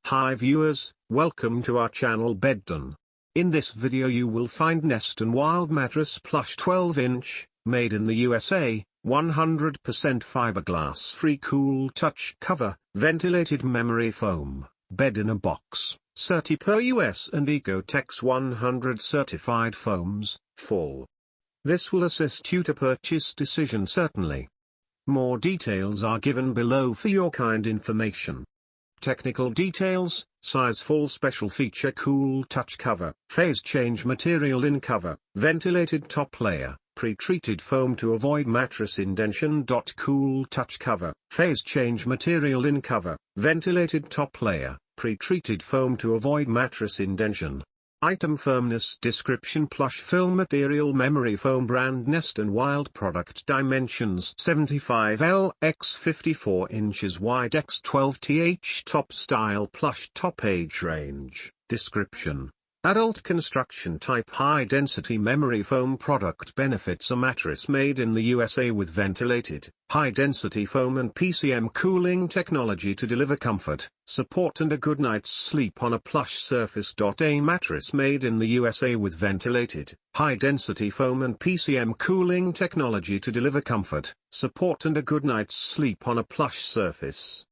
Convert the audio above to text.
Hi viewers, welcome to our channel Bedton. In this video you will find Nest Wild Mattress Plush 12-inch, made in the USA, 100% fiberglass-free cool touch cover, ventilated memory foam, bed in a box, CertiPUR-US OEKO-TEX100 Certified Foams, full. This will assist you to purchase decision certainly. More details are given below for your kind information. Technical details: size full, special feature cool touch cover, phase change material in cover, ventilated top layer, pre-treated foam to avoid mattress indention. Cool touch cover, phase change material in cover, ventilated top layer, pre-treated foam to avoid mattress indention. Item firmness description: plush film material, memory foam, brand Nest Wild, product dimensions 75L x 54 inches wide x 12th, top style plush, top age range. Description: adult construction type, high density memory foam product. Benefits: a mattress made in the USA with ventilated, high density foam and PCM cooling technology to deliver comfort, support and a good night's sleep on a plush surface. A mattress made in the USA with ventilated, high density foam and PCM cooling technology to deliver comfort, support and a good night's sleep on a plush surface.